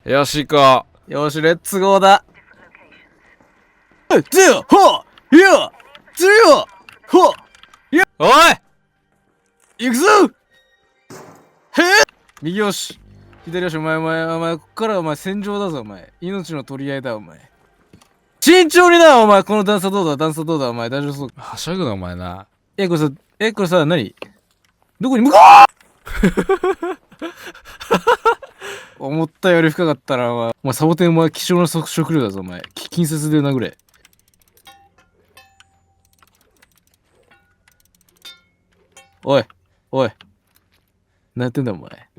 よし行こよし、レッツゴーだ。ゼロ、ほう、いや、ゼロ、ほう、う。おい行くぞ。へえ。右よし、左よし、お前、こっからお前戦場だぞ、お前。命の取り合いだ、お前。慎重にな、お前。この段差どうだ、お前。大丈夫そうか。はしゃぐなお前な。これさ、何どこに向かう思ったより深かったな、お前。サボテン、お前、希少な食料だぞ、お前。近接で殴れ。おい、おい。何やってんだ、お前。